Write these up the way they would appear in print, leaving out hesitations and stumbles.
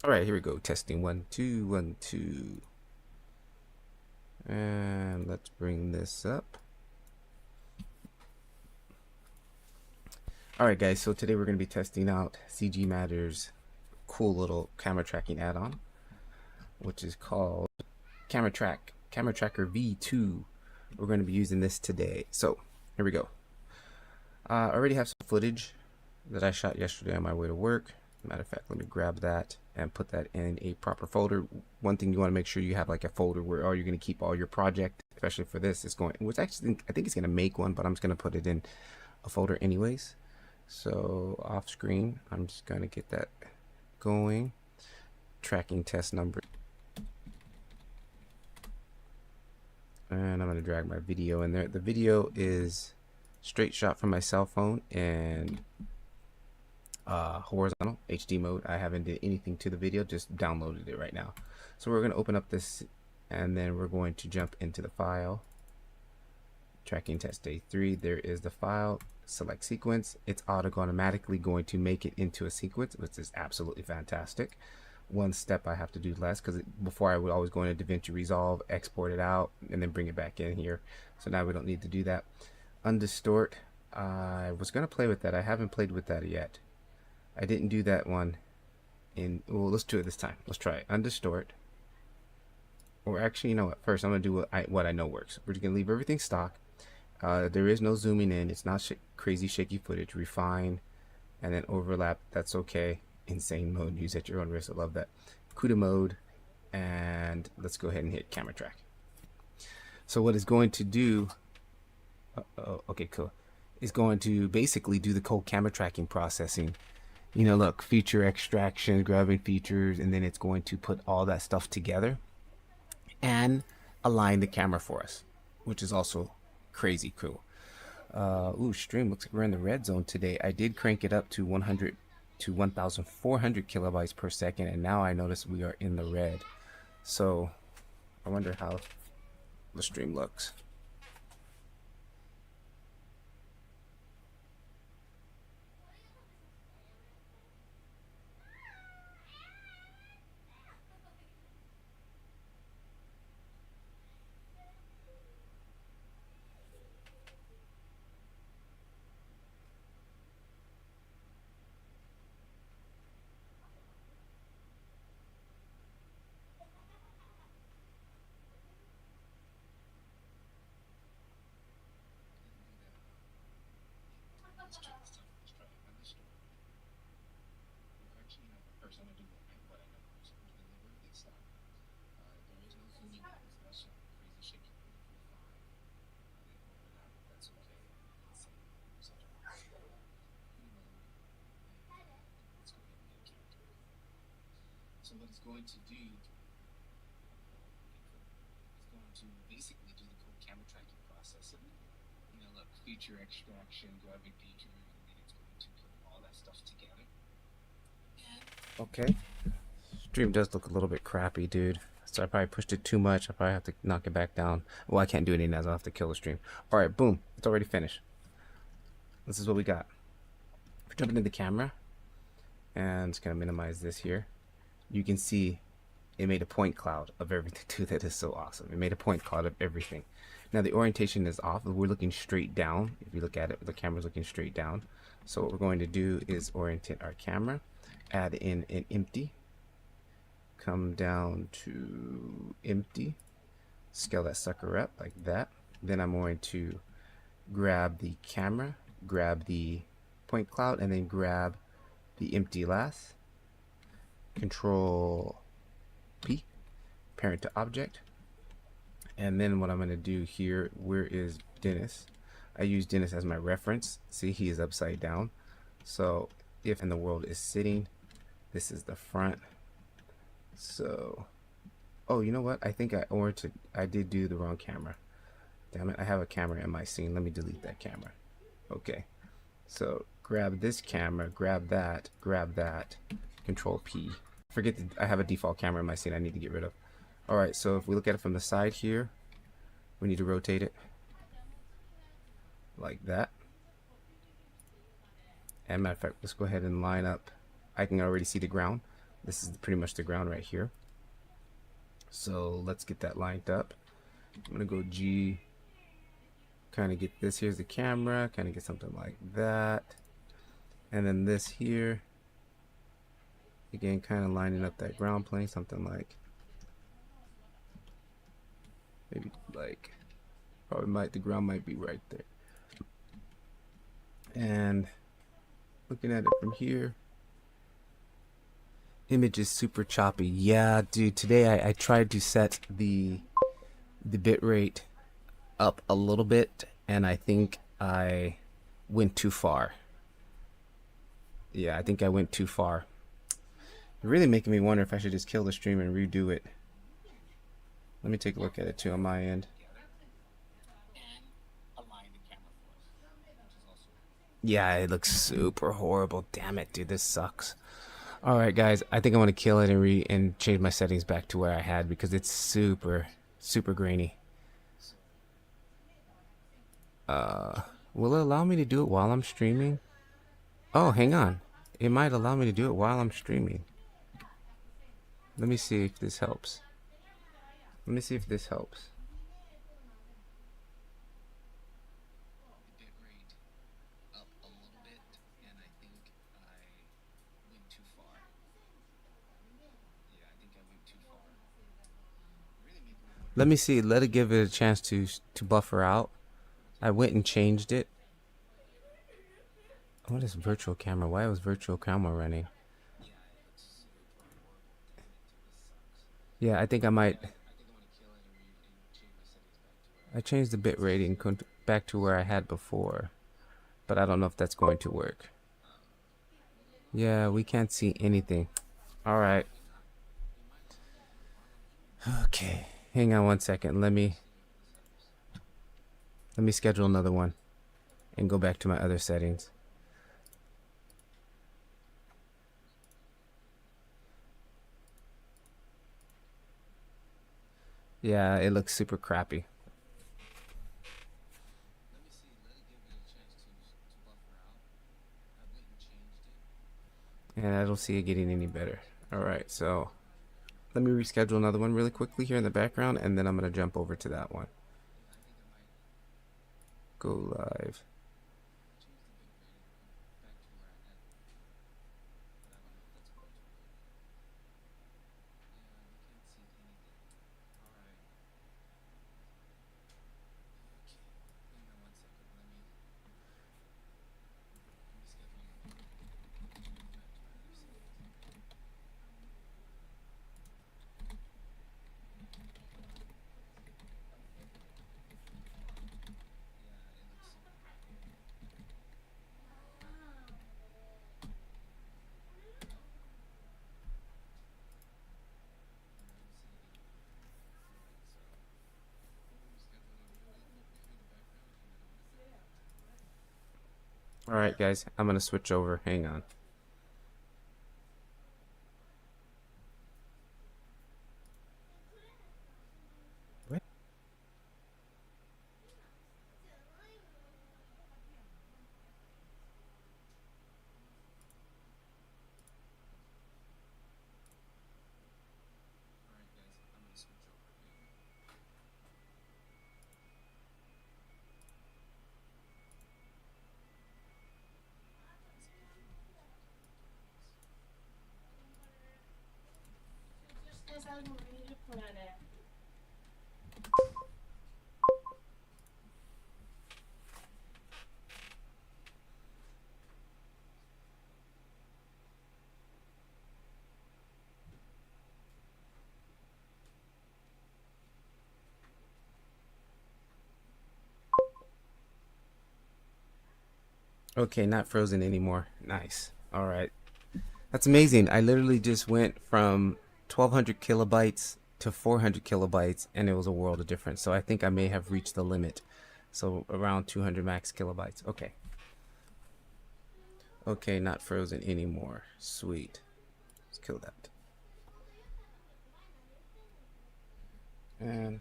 All right, here we go. Testing 1 2 1 2. And let's bring this up. All right, guys. So today we're going to be testing out CG Matter's cool little camera tracking add-on, which is called Camera Tracker V2. We're going to be using this today. So here we go. I already have some footage that I shot yesterday on my way to work. Matter of fact, let me grab that and put that in a proper folder. One thing you want to make sure you have like a folder where you're going to keep all your project, especially for this. It's going, which actually I think it's going to make one, but I'm just going to put it in a folder anyways. So off screen, I'm just going to get that going. Tracking test number. And I'm going to drag my video in there. The video is straight shot from my cell phone and horizontal HD mode. I haven't did anything to the video, just downloaded it right now. So we're going to open up this and then we're going to jump into the file. Tracking test day 3. There is the file. Select sequence. It's automatically going to make it into a sequence, which is absolutely fantastic. One step I have to do less, because before I would always go into DaVinci Resolve, export it out, and then bring it back in here. So now we don't need to do that. Undistort. I was going to play with that. I haven't played with that yet. I didn't do that one in, well, let's do it this time. Let's try it. Undistort. Or actually, you know what? First, I'm going to do what I know works. We're just going to leave everything stock. There is no zooming in. It's not crazy shaky footage. Refine and then overlap. That's okay. Insane mode. Use at your own risk. I love that. CUDA mode. And let's go ahead and hit camera track. So what it's going to do, okay, cool. It's going to basically do the cold camera tracking processing. You know, look, feature extraction, grabbing features, and then it's going to put all that stuff together and align the camera for us, which is also crazy cool. Ooh, stream looks like we're in the red zone today. I did crank it up to 100 to 1,400 kilobytes per second, and now I notice we are in the red. So I wonder how the stream looks. So what it's going to do, it's going to basically do the cold camera tracking process. You know, look, feature extraction, grabbing features, and then it's going to put all that stuff together. Okay. Stream does look a little bit crappy, dude. So I probably pushed it too much. I probably have to knock it back down. Well, I can't do anything else. I'll have to kill the stream. All right, boom. It's already finished. This is what we got. We're jumping into the camera. And it's going to minimize this here. You can see it made a point cloud of everything too. That is so awesome. It made a point cloud of everything. Now the orientation is off. We're looking straight down. If you look at it, the camera's looking straight down. So what we're going to do is orientate our camera, add in an empty, come down to empty, scale that sucker up like that. Then I'm going to grab the camera, grab the point cloud, and then grab the empty last. Control P, parent to object. And then what I'm going to do here, where is Dennis? I use Dennis as my reference. See, he is upside down. So if in the world is sitting, this is the front. So, oh, you know what? I think I did do the wrong camera. Damn it, I have a camera in my scene. Let me delete that camera. Okay. So grab this camera, grab that, Control P. Forget that I have a default camera in my scene I need to get rid of. Alright, so if we look at it from the side here, we need to rotate it like that. And matter of fact, let's go ahead and line up. I can already see the ground. This is pretty much the ground right here. So let's get that lined up. I'm gonna go G, kind of get this. Here's the camera, kind of get something like that. And then this here, again, kind of lining up that ground plane, something like, maybe like, probably might, the ground might be right there. And looking at it from here, image is super choppy. Yeah, dude, today I tried to set the bit rate up a little bit, and I think I went too far. Yeah, I think I went too far. Really making me wonder if I should just kill the stream and redo it. Let me take a look at it too on my end. Yeah, it looks super horrible. Damn it, dude, this sucks. All right, guys, I think I'm gonna kill it and change my settings back to where I had, because it's super grainy. Will it allow me to do it while I'm streaming? Oh, hang on. It might allow me to do it while I'm streaming. Let me see if this helps. Let me see if this helps. Let me see. Let it give it a chance to buffer out. I went and changed it. What is virtual camera? Why was virtual camera running? Yeah, I think I might. I changed the bit rating back to where I had before, but I don't know if that's going to work. Yeah, we can't see anything. All right. Okay. Hang on one second. Let me schedule another one and go back to my other settings. Yeah, it looks super crappy. And I don't see it getting any better. Alright, so let me reschedule another one really quickly here in the background, and then I'm going to jump over to that one. Go live. Alright guys, I'm going to switch over. Hang on. Okay, not frozen anymore. Nice. All right. That's amazing. I literally just went from 1200 kilobytes to 400 kilobytes, and it was a world of difference. So I think I may have reached the limit. So around 200 max kilobytes. Okay. Okay, not frozen anymore. Sweet. Let's kill that. And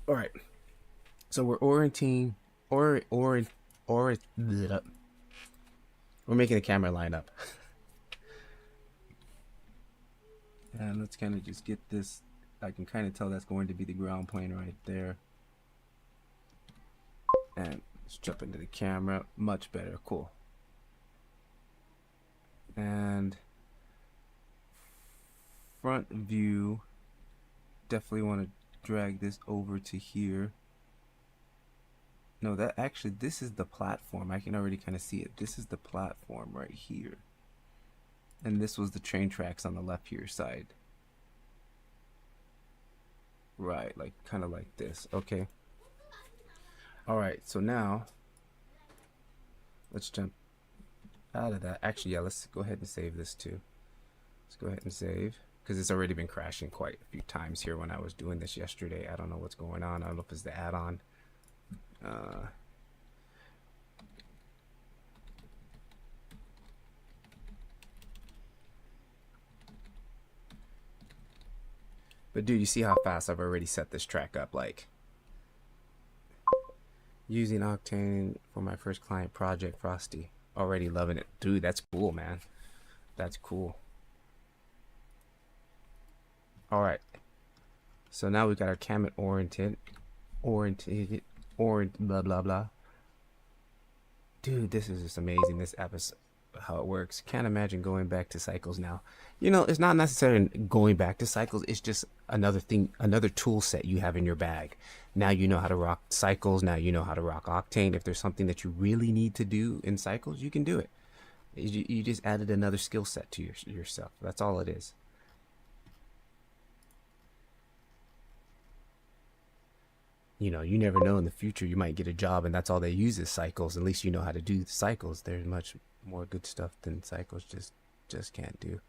all right. So we're orienting, we're making the camera line up. And let's kind of just get this. I can kind of tell that's going to be the ground plane right there. And let's jump into the camera. Much better. Cool. And front view, definitely want to drag this over to here. No, that actually, this is the platform. I can already kind of see it. This is the platform right here. And this was the train tracks on the left here side. Right, like kind of like this. Okay. All right, so now let's jump out of that. Actually, yeah, let's go ahead and save this too. Let's go ahead and save, because it's already been crashing quite a few times here when I was doing this yesterday. I don't know what's going on. I don't know if it's the add-on. But dude, you see how fast I've already set this track up? Like, using Octane for my first client project, Frosty. Already loving it. Dude, that's cool, man. That's cool. Alright. So now we've got our camera oriented, blah, blah, blah. Dude, this is just amazing. This app is how it works. Can't imagine going back to cycles now. You know, it's not necessarily going back to cycles. It's just another thing, another tool set you have in your bag. Now you know how to rock cycles. Now you know how to rock Octane. If there's something that you really need to do in cycles, you can do it. You just added another skill set to yourself. That's all it is. You know, you never know, in the future you might get a job and that's all they use is cycles. At least you know how to do cycles. There's much more good stuff than cycles just can't do.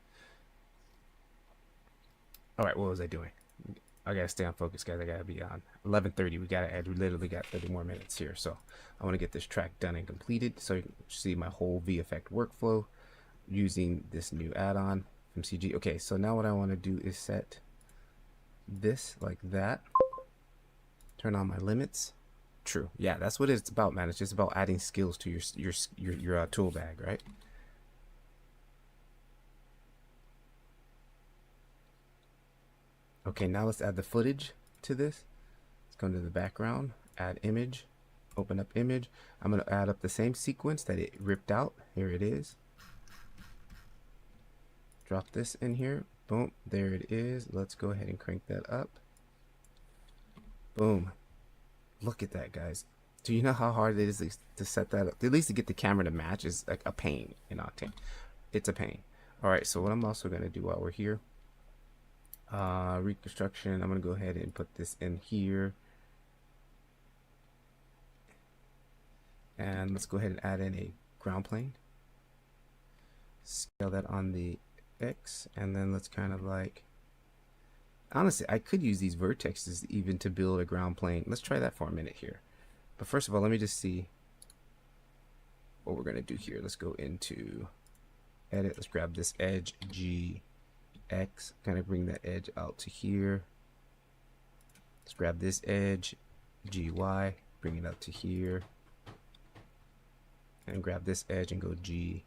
All right, what was I doing? I gotta stay on focus, guys. I gotta be on 11:30. We literally got 30 more minutes here. So I want to get this track done and completed so you can see my whole VFX workflow using this new add-on from CG. Okay, so now what I want to do is set this like that. Turn on my limits. True. Yeah, that's what it's about, man. It's just about adding skills to your tool bag, right? Okay, now let's add the footage to this. Let's go into the background, add image, open up image. I'm going to add up the same sequence that it ripped out. Here it is. Drop this in here. Boom, there it is. Let's go ahead and crank that up. Boom. Look at that, guys. Do you know how hard it is to set that up? At least to get the camera to match is like a pain in Octane. It's a pain. All right, so what I'm also going to do while we're here, reconstruction, I'm going to go ahead and put this in here. And let's go ahead and add in a ground plane. Scale that on the X, and then let's kind of like, honestly, I could use these vertexes even to build a ground plane. Let's try that for a minute here. But first of all, let me just see what we're going to do here. Let's go into edit. Let's grab this edge GX, kind of bring that edge out to here. Let's grab this edge GY, bring it up to here. And grab this edge and go GY,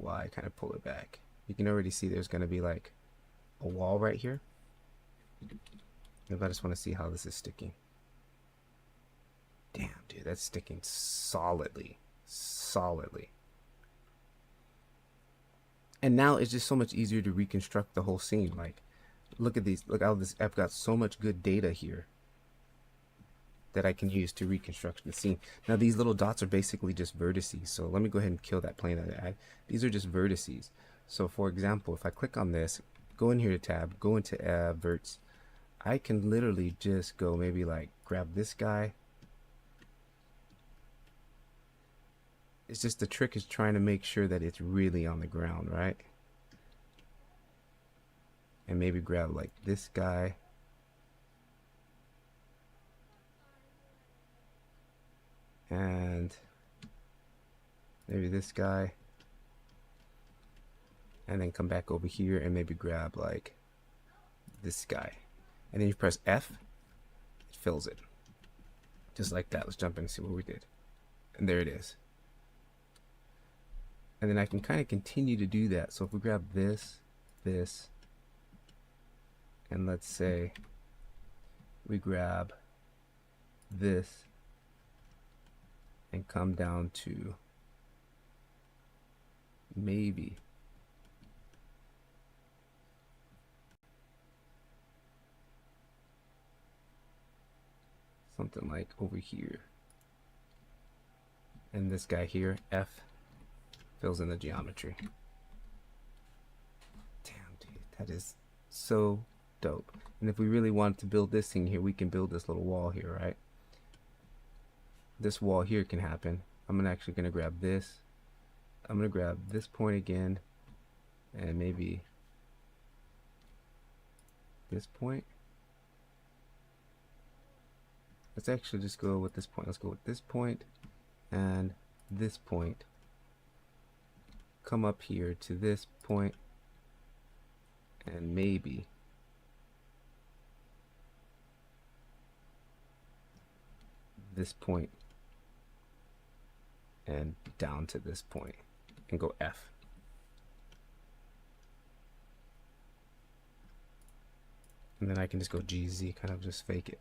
kind of pull it back. You can already see there's going to be like a wall right here. I just want to see how this is sticking. Damn, dude, that's sticking solidly. And now it's just so much easier to reconstruct the whole scene. Like, look at these. Look how this. I've got so much good data here that I can use to reconstruct the scene. Now these little dots are basically just vertices. So let me go ahead and kill that plane that I had. These are just vertices. So for example, if I click on this, go in here to tab, go into verts, I can literally just go maybe like grab this guy. It's just the trick is trying to make sure that it's really on the ground, right? And maybe grab like this guy. And maybe this guy. And then come back over here and maybe grab like this guy. And then you press F, it fills it. Just like that. Let's jump in and see what we did. And there it is. And then I can kind of continue to do that. So if we grab this, and let's say we grab this and come down to maybe something like over here. And this guy here, F, fills in the geometry. Damn, dude, that is so dope. And if we really wanted to build this thing here, we can build this little wall here, right? This wall here can happen. I'm actually gonna grab this. I'm gonna grab this point again, and maybe this point. Let's actually just go with this point. Let's go with this point and this point. Come up here to this point, and maybe this point, and down to this point, and go F. And then I can just go GZ, kind of just fake it.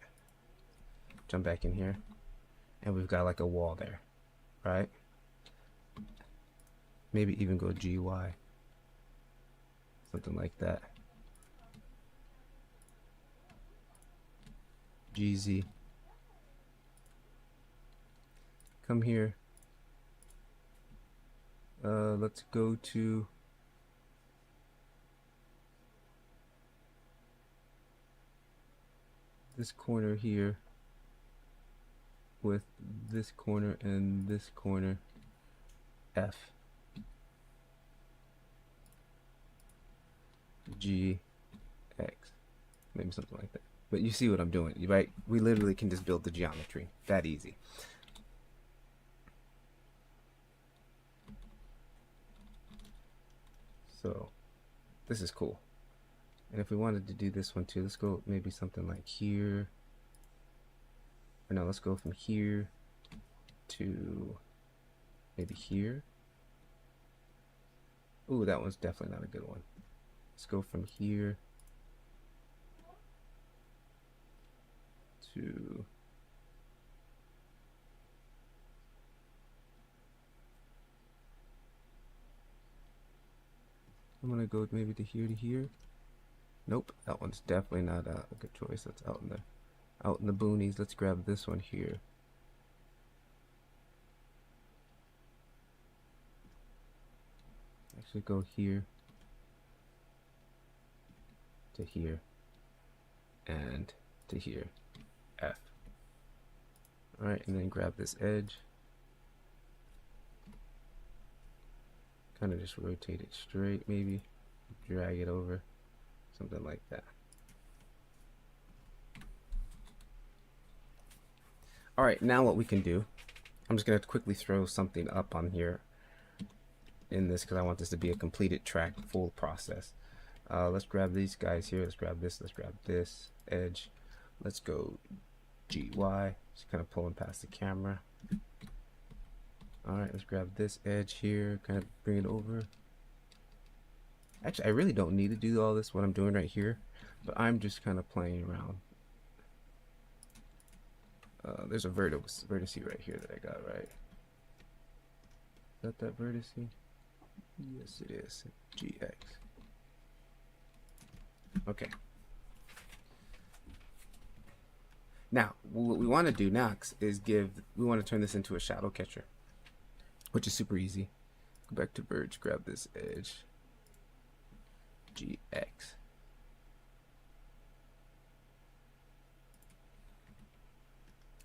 Jump back in here, and we've got like a wall there, right? Maybe even go GY, something like that. GZ. Come here. Let's go to this corner here with this corner and this corner, F. G, X, maybe something like that. But you see what I'm doing, right? We literally can just build the geometry that easy. So this is cool. And if we wanted to do this one too, let's go maybe something like here. Or no, let's go from here to maybe here. Ooh, that one's definitely not a good one. Let's go from here to I'm gonna go maybe to here. Nope, that one's definitely not a good choice. That's out in the boonies. Let's grab this one here. Actually go here to here and to here, F. Alright, and then grab this edge, kind of just rotate it straight, maybe drag it over, something like that. Alright, now what we can do, I'm just going to quickly throw something up on here in this because I want this to be a completed track, full process. Let's grab these guys here. Let's grab this edge. Let's go GY. Just kind of pulling past the camera. Alright, let's grab this edge here, kind of bring it over. Actually, I really don't need to do all this, what I'm doing right here, but I'm just kind of playing around. There's a vertex right here that I got, right? Is that vertex? Yes, it is. GX. Okay. Now, what we want to do next is we want to turn this into a shadow catcher, which is super easy. Go back to Verge, grab this edge, GX.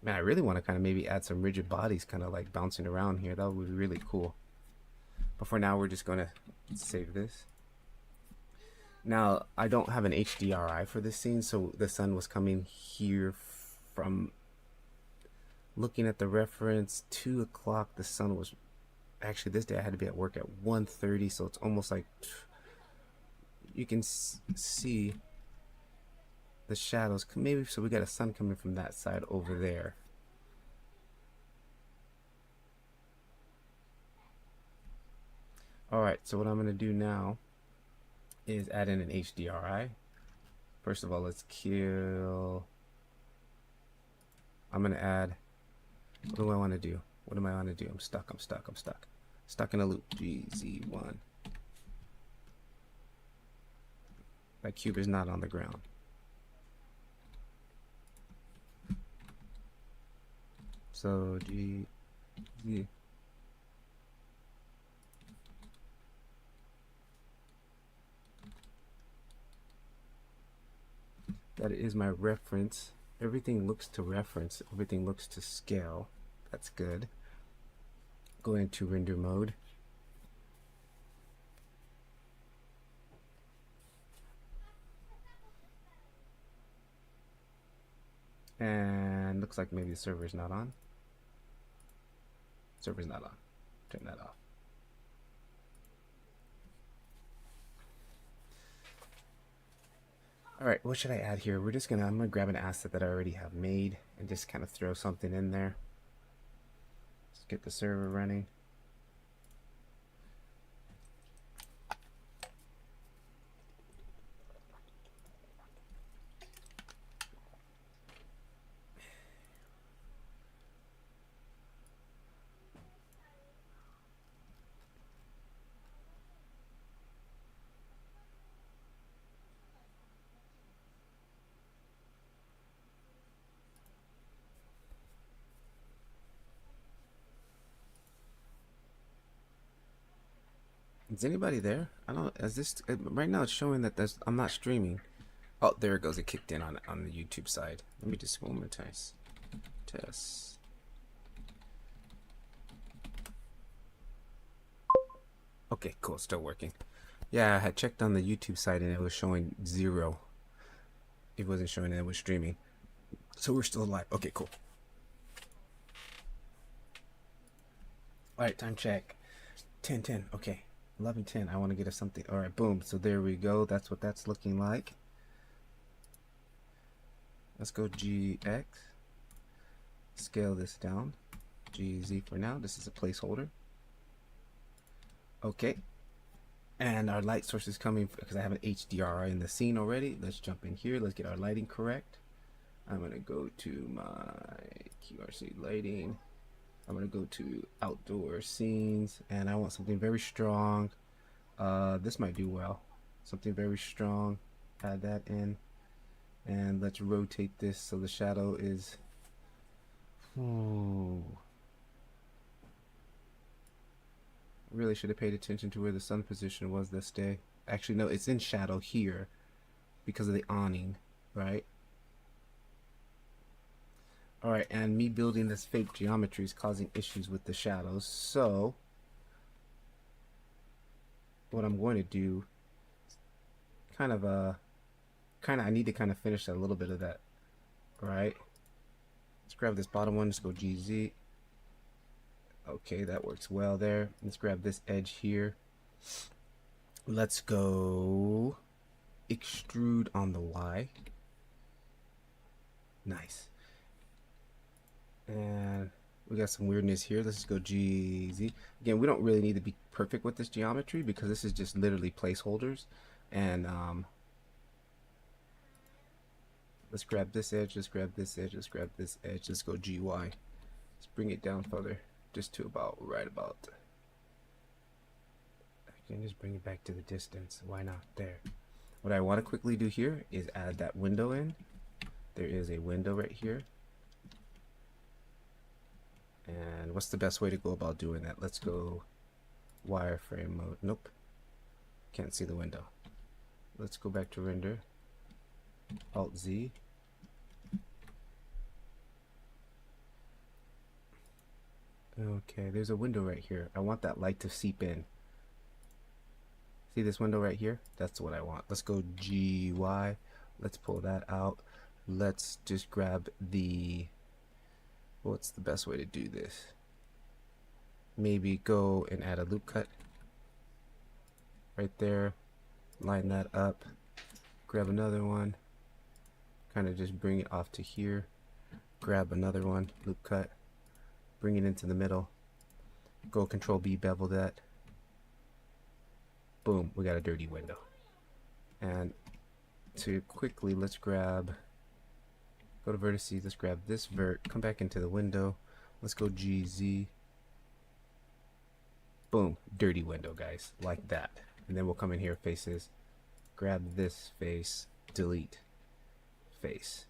Man, I really want to kind of maybe add some rigid bodies kind of like bouncing around here. That would be really cool. But for now, we're just going to save this. Now, I don't have an HDRI for this scene, so the sun was coming here from, looking at the reference, 2 o'clock. The sun was, actually this day I had to be at work at 1:30, so it's almost like, you can see the shadows, maybe, so we got a sun coming from that side over there. Alright, so what I'm going to do now is add in an HDRI. First of all, let's kill... I'm going to add... What do I want to do? What do I want to do? I'm stuck. Stuck in a loop. GZ1. That cube is not on the ground. So G... That is my reference. Everything looks to reference. Everything looks to scale. That's good. Go into render mode. And looks like maybe the server is not on. Server's not on. Turn that off. Alright, what should I add here? I'm gonna grab an asset that I already have made and just kind of throw something in there. Let's get the server running. Is anybody there? I don't. Is this right now? It's showing that I'm not streaming. Oh, there it goes. It kicked in on the YouTube side. Let me just one more test. Okay, cool. Still working. Yeah, I had checked on the YouTube side and it was showing 0. It wasn't showing that it was streaming. So we're still live. Okay, cool. All right, time check. 10:10. Okay. 11:10. I want to get us something. All right, boom. So there we go. That's what that's looking like. Let's go GX. Scale this down. GZ for now. This is a placeholder. Okay. And our light source is coming because I have an HDRI in the scene already. Let's jump in here. Let's get our lighting correct. I'm going to go to my QRC lighting. I'm going to go to outdoor scenes and I want something very strong. This might do well. Something very strong. Add that in. And let's rotate this so the shadow is... Really should have paid attention to where the sun position was this day. Actually, no, it's in shadow here because of the awning, right? Alright, and me building this fake geometry is causing issues with the shadows. So, what I'm going to do, I need to kind of finish a little bit of that, right? Let's grab this bottom one, let's go GZ. Okay, that works well there. Let's grab this edge here. Let's go extrude on the Y. Nice. And we got some weirdness here. Let's just go GZ. Again, we don't really need to be perfect with this geometry because this is just literally placeholders. And let's grab this edge, let's grab this edge, let's grab this edge, let's go GY. Let's bring it down further, just to about right about. I can just bring it back to the distance. Why not? There. What I want to quickly do here is add that window in. There is a window right here. And what's the best way to go about doing that? Let's go wireframe mode. Nope. Can't see the window. Let's go back to render. Alt Z. Okay, there's a window right here. I want that light to seep in. See this window right here? That's what I want. Let's go GY. Let's pull that out. Let's just grab the... What's the best way to do this? Maybe go and add a loop cut. Right there. Line that up. Grab another one. Kind of just bring it off to here. Grab another one. Loop cut. Bring it into the middle. Go Control B, bevel that. Boom, we got a dirty window. And to quickly, let's grab, go to vertices, let's grab this vert, come back into the window, let's go GZ. Boom, dirty window, guys, like that. And then we'll come in here, faces, grab this face, delete face.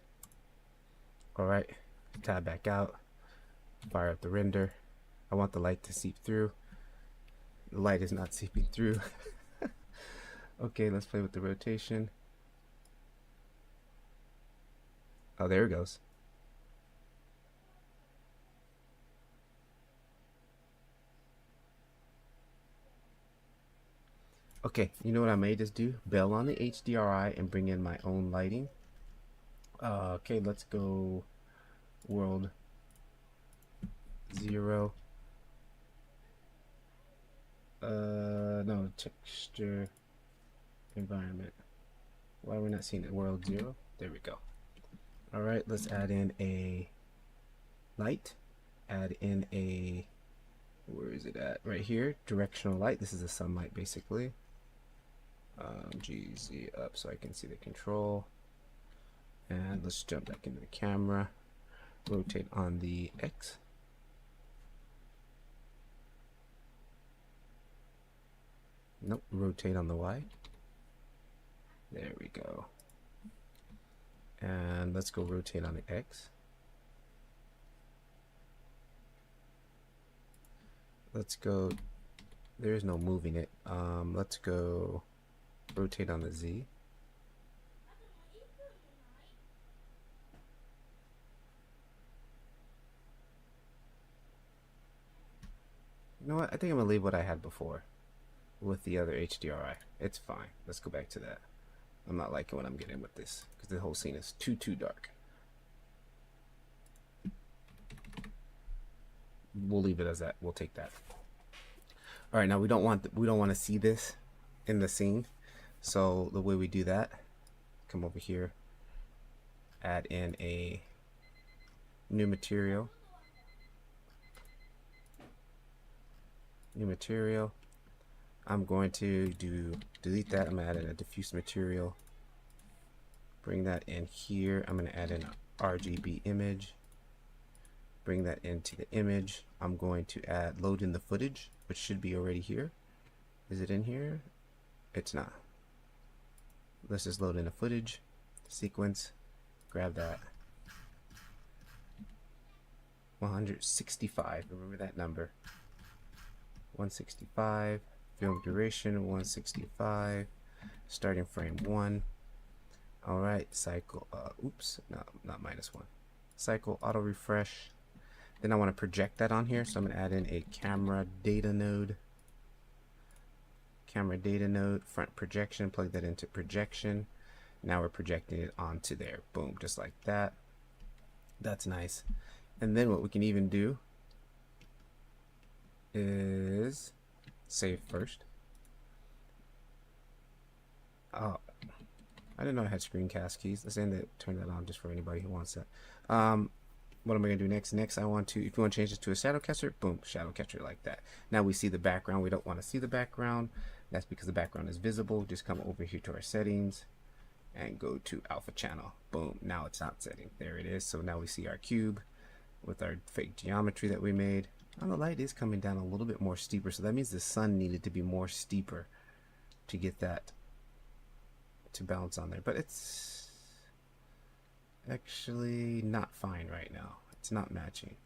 All right, tab back out, fire up the render. I want the light to seep through. The light is not seeping through. Okay, let's play with the rotation. Oh, there it goes. Okay, you know what I may just do? Bail on the HDRI and bring in my own lighting. Okay, let's go world 0. No, texture environment. Why are we not seeing it? World 0. There we go. All right, let's add in a light. Add in a, where is it at? Right here, directional light. This is a sunlight basically. GZ up so I can see the control. And let's jump back into the camera. Rotate on the X. Nope, rotate on the Y. There we go. And let's go rotate on the X. Let's go, there's no moving it. Let's go rotate on the Z. You know what? I think I'm gonna leave what I had before with the other HDRI. It's fine. Let's go back to that. I'm not liking what I'm getting with this because the whole scene is too dark. We'll leave it as that. We'll take that. All right, now we don't want to see this in the scene. So the way we do that, come over here, add in a new material. New material. I'm going to delete that. I'm going to add in a diffuse material. Bring that in here. I'm going to add in an RGB image. Bring that into the image. I'm going to load in the footage, which should be already here. Is it in here? It's not. Let's just load in a footage sequence. Grab that. 165. Remember that number. 165. Film duration 165. Starting frame 1. All right. Cycle. Oops. No, not -1. Cycle auto refresh. Then I want to project that on here, so I'm going to add in a camera data node. Camera data node, front projection, plug that into projection. Now we're projecting it onto there. Boom, just like that. That's nice. And then what we can even do is save first. Oh, I didn't know I had screencast keys. Let's end it, turn that on just for anybody who wants that. What am I going to do next? Next, I want to, if you want to change this to a shadow catcher, boom, shadow catcher like that. Now we see the background. We don't want to see the background. That's because the background is visible. Just come over here to our settings and go to alpha channel. Boom, now it's not setting. There it is. So now we see our cube with our fake geometry that we made. And the light is coming down a little bit more steeper. So that means the sun needed to be more steeper to get that to bounce on there. But it's actually not fine right now. It's not matching.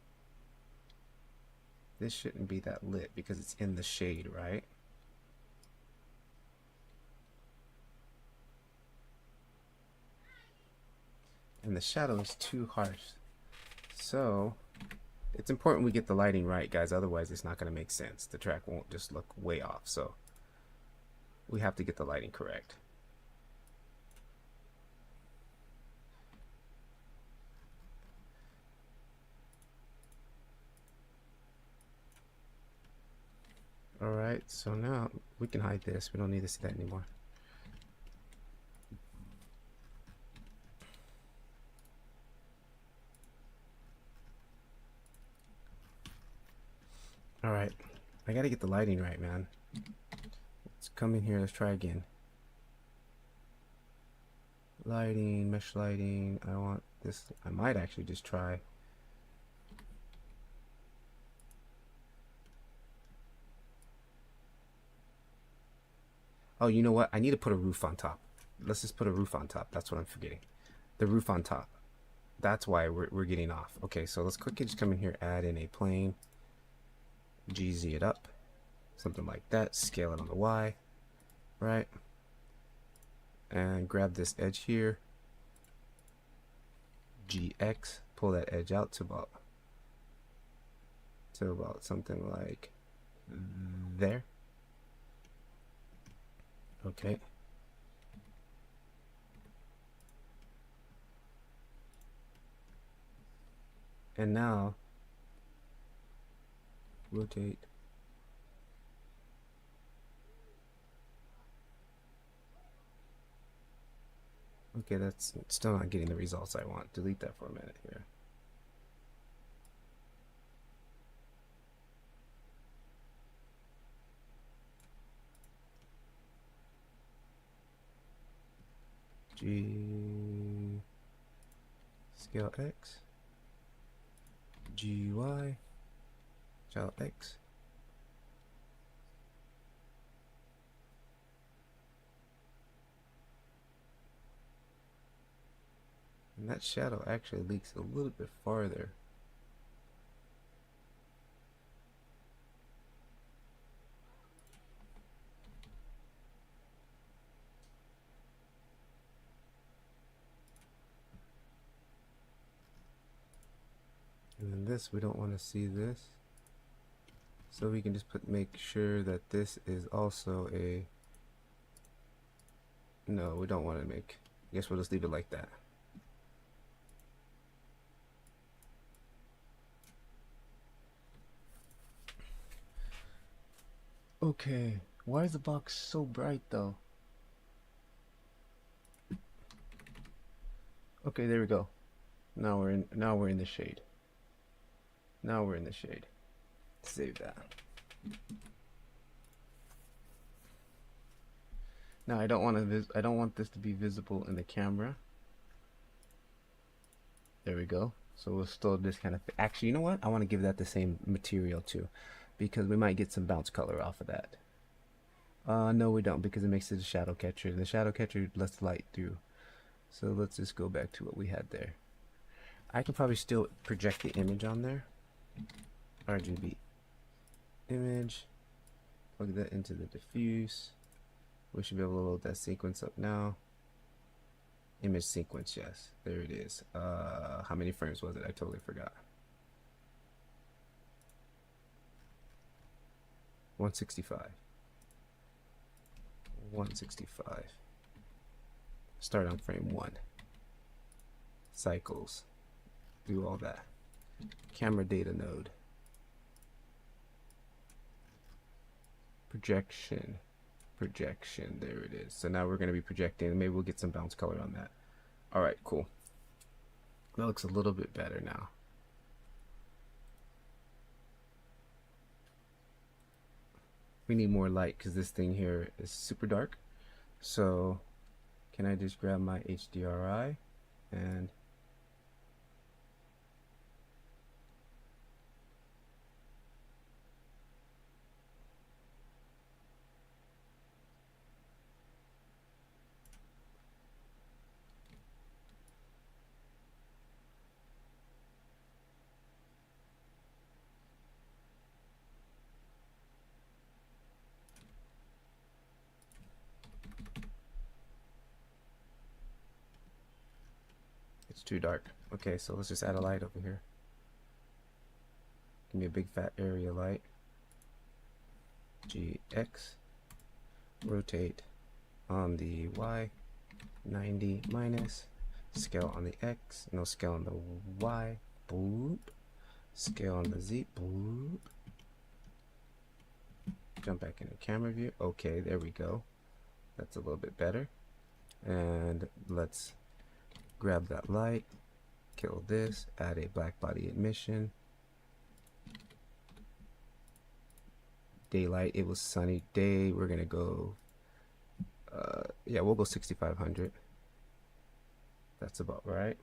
This shouldn't be that lit because it's in the shade, right? And the shadow is too harsh. So it's important we get the lighting right, guys. Otherwise it's not going to make sense. The track won't just look way off. So we have to get the lighting correct. Alright, so now we can hide this. We don't need to see that anymore. Alright, I gotta get the lighting right, man. Let's come in here, let's try again. Lighting, mesh lighting, I want this. I might actually just try. Oh, you know what? I need to put a roof on top. Let's just put a roof on top. That's what I'm forgetting. The roof on top. That's why we're getting off. Okay, so let's quickly just come in here, add in a plane, GZ it up, something like that, scale it on the Y, right? And grab this edge here, GX, pull that edge out to about something like there. Okay. And now rotate. Okay, that's still not getting the results I want. Delete that for a minute here. G scale X, GY, child X. And that shadow actually leaks a little bit farther. And then this, we don't want to see this. So we can just make sure that this is also a, no, we don't want to make, I guess we'll just leave it like that. Okay, why is the box so bright though? Okay, there we go. Now we're in the shade. Now we're in the shade. Save that. Now I don't want this to be visible in the camera. There we go. So we'll still just kind of, actually, you know what? I want to give that the same material too, because we might get some bounce color off of that. No, we don't, because it makes it a shadow catcher. The shadow catcher lets light through. So let's just go back to what we had there. I could probably still project the image on there. RGB image. Plug that into the diffuse. We should be able to load that sequence up now. Image sequence, yes. There it is. How many frames was it? I totally forgot. 165. 165. Start on frame 1. Cycles. Do all that. Camera data node. Projection. Projection. There it is. So now we're going to be projecting. Maybe we'll get some bounce color on that. Alright, cool. That looks a little bit better now. We need more light because this thing here is super dark. So can I just grab my HDRI and it's too dark. Okay, so let's just add a light over here. Give me a big fat area light. GX. Rotate on the Y. 90 minus. Scale on the X. No, scale on the Y. Boop. Scale on the Z. Boop. Jump back into camera view. Okay, there we go. That's a little bit better. And let's grab that light, kill this, add a black body emission, daylight. It was sunny day. We're gonna go, yeah, we'll go 6500. That's about right.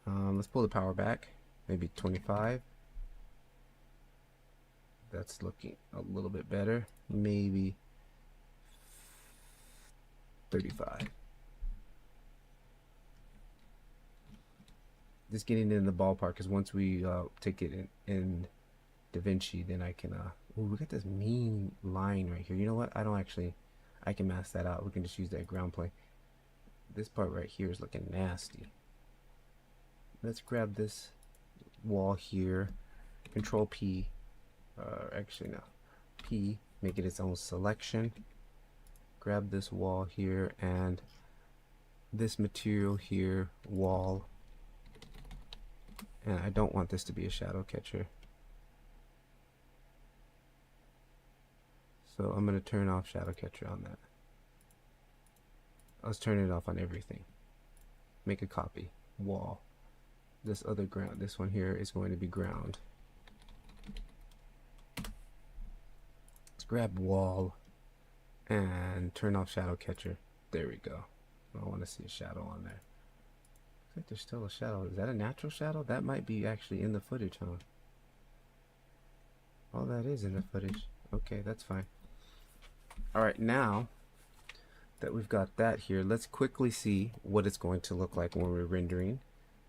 Let's pull the power back, maybe 25. That's looking a little bit better. Maybe 35. Just getting in the ballpark, because once we take it in DaVinci, then I can ooh, we got this mean line right here. You know what, I can mask that out. We can just use that ground plane. This part right here is looking nasty. Let's grab this wall here, Control P, actually no, P, make it its own selection. Grab this wall here and this material here, wall, and I don't want this to be a shadow catcher. So I'm going to turn off shadow catcher on that. Let's turn it off on everything. Make a copy, wall. This other ground, this one here is going to be ground. Let's grab wall and turn off shadow catcher. There we go. I want to see a shadow on there. Looks like there's still a shadow. Is that a natural shadow? That might be actually in the footage, huh? Oh, that is in the footage. Okay, that's fine. Alright, now that we've got that here, let's quickly see what it's going to look like when we're rendering,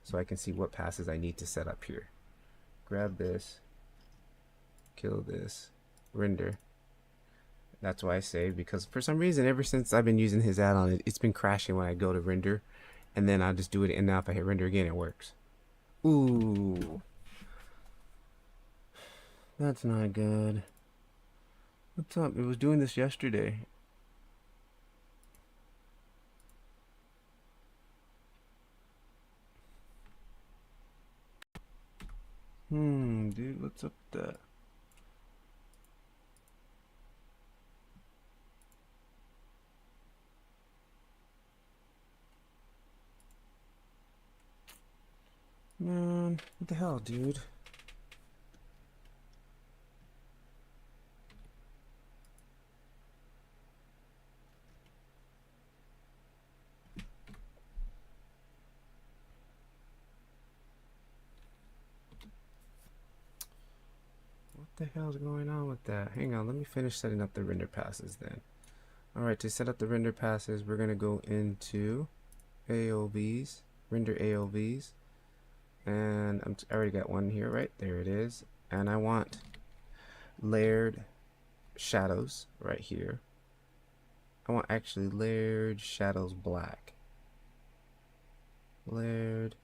so I can see what passes I need to set up here. Grab this, kill this, render. That's why I save, because for some reason, ever since I've been using his add-on, it's been crashing when I go to render, and then I'll just do it, and now if I hit render again, it works. Ooh. That's not good. What's up? It was doing this yesterday. Dude, what's up with that? Man, what the hell, dude? What the hell's going on with that? Hang on, let me finish setting up the render passes then. Alright, to set up the render passes, we're going to go into AOVs, render AOVs. And I already got one here, right? There it is. And I want layered shadows right here. I want actually layered shadows black. Layered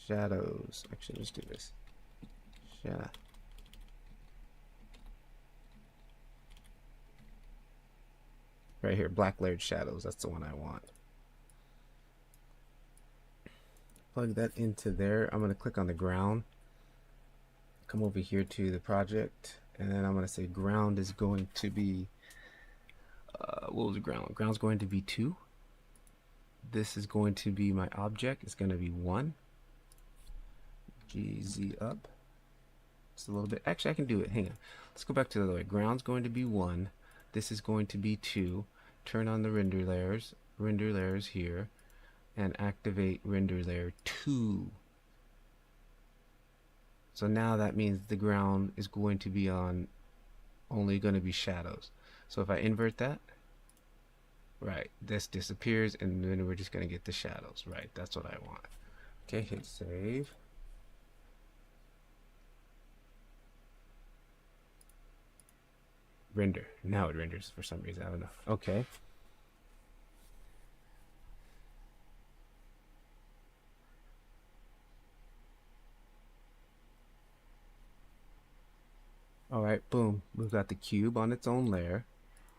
shadows. Actually, let's do this. Right here, black layered shadows. That's the one I want. Plug that into there. I'm going to click on the ground. Come over here to the project, and then I'm going to say ground is going to be what was the ground? Ground's going to be 2. This is going to be my object. It's going to be 1. GZ up. Just a little bit. Actually, I can do it. Hang on. Let's go back to the other way. Ground's going to be 1. This is going to be 2. Turn on the render layers. Render layers here. And activate render layer 2. So now that means the ground is going to be on only going to be shadows. So if I invert that, right, this disappears, and then we're just going to get the shadows. Right, that's what I want. Okay, hit save. Render. Now it renders for some reason. I don't know. Okay. Alright, boom. We've got the cube on its own layer.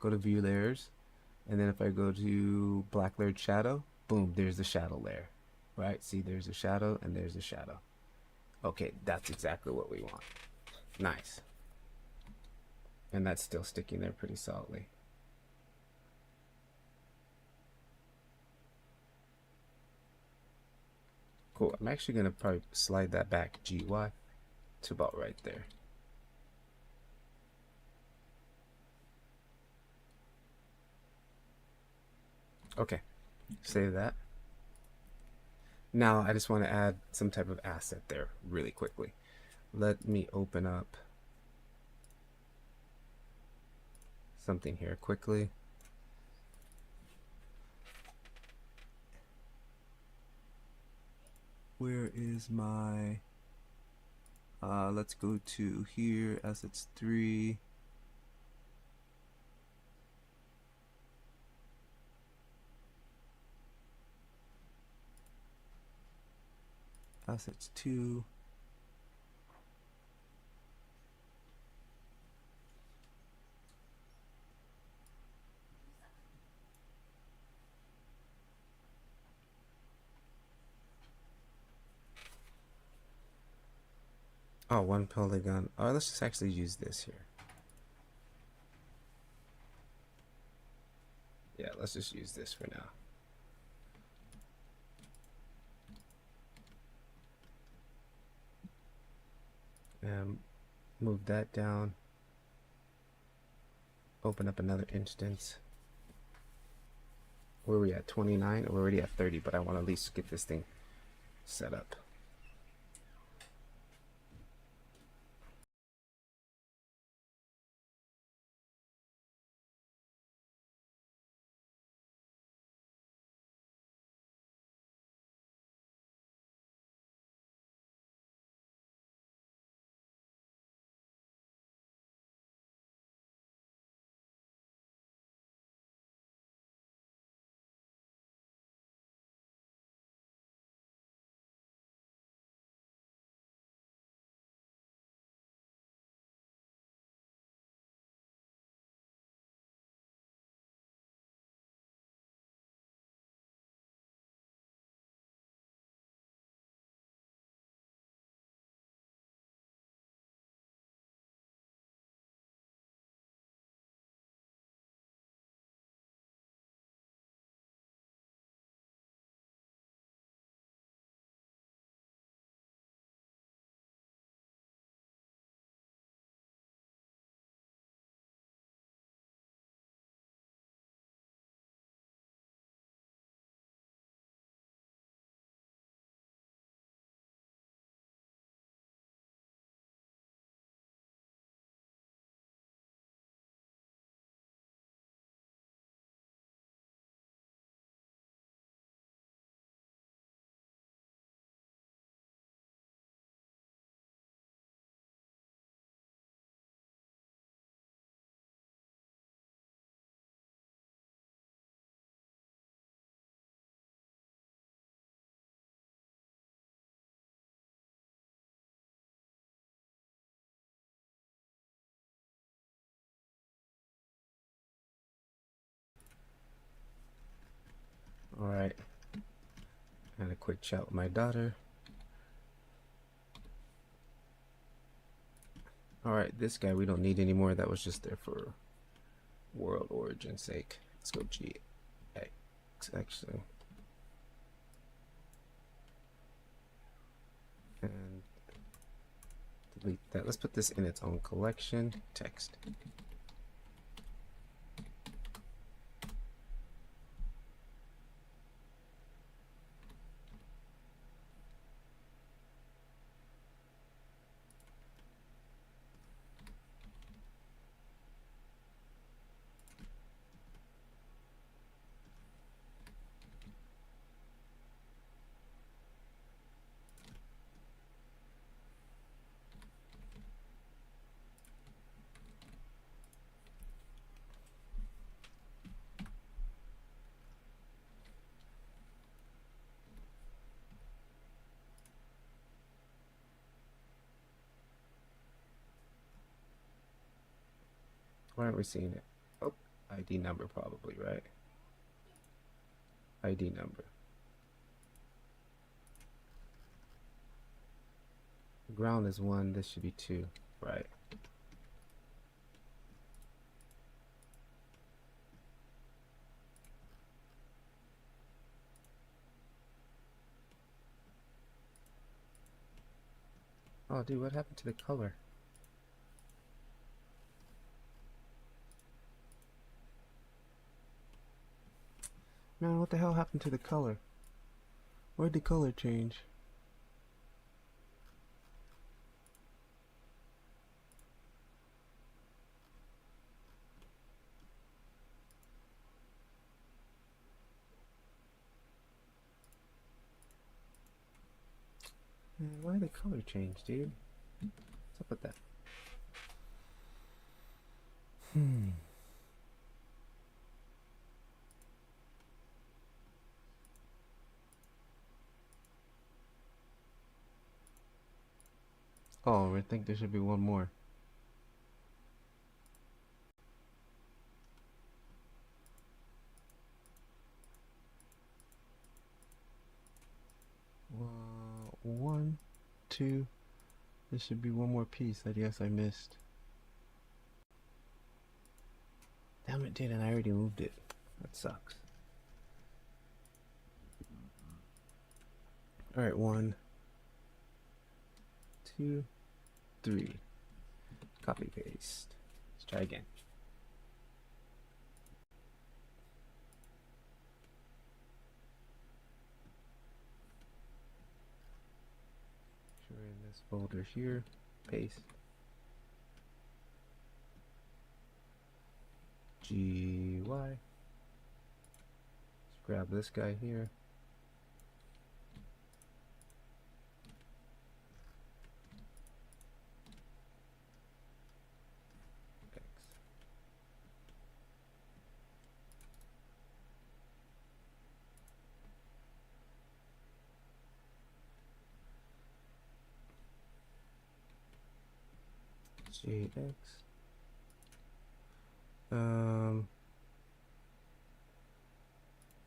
Go to view layers. And then if I go to black layered shadow, boom, there's the shadow layer. Right? See, there's a shadow and there's a shadow. Okay, that's exactly what we want. Nice. And that's still sticking there pretty solidly. Cool. I'm actually going to probably slide that back GY. to about right there. Okay, save that. Now I just want to add some type of asset there really quickly. Let me open up something here quickly. Where is my let's go to here, assets 3. Assets 2. Oh, 1 polygon. Oh, let's just actually use this here. Yeah, let's just use this for now. And move that down. Open up another instance. Where are we at? 29? We're already at 30, but I want to at least get this thing set up. Alright. And a quick chat with my daughter. Alright, this guy we don't need anymore. That was just there for world origin sake. Let's go GX actually. And delete that. Let's put this in its own collection. Text. Why aren't we seeing it? Oh, ID number probably, right? ID number. Ground is 1, this should be 2, right? Oh, dude, what happened to the color? Man, what the hell happened to the color? Where'd the color change? Man, why did the color change, dude? What's up with that? Oh, I think there should be one more. One, two. There should be one more piece. I guess I missed. Damn it, dude, and I already moved it. That sucks. Alright, 1, 2, 3. Copy paste. Let's try again. Sure, in this folder here, paste. GY. Let's grab this guy here. JX.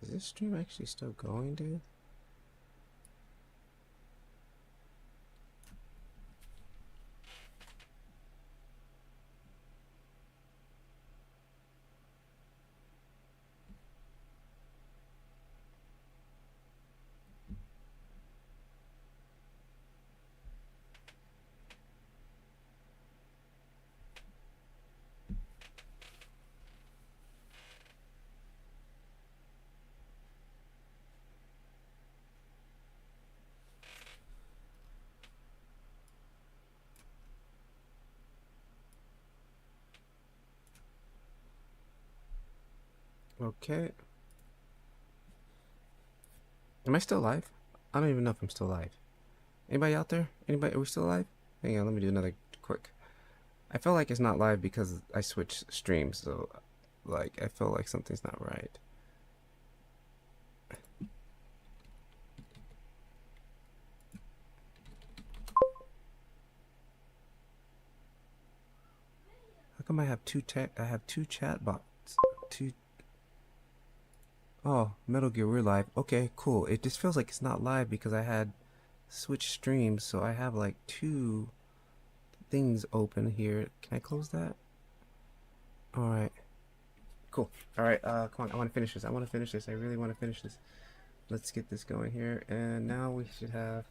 Is this stream actually still going, dude? Okay. Am I still live? I don't even know if I'm still live. Anybody out there? Anybody? Are we still live? Hang on, let me do another quick. I feel like it's not live because I switched streams, so like I feel like something's not right. How come I have two chat bots? Oh, Metal Gear, we're live. Okay, cool. It just feels like it's not live because I had switched streams, so I have like two things open here. Can I close that? Alright. Cool. Alright, come on, I want to finish this. I really want to finish this. Let's get this going here, and now we should have...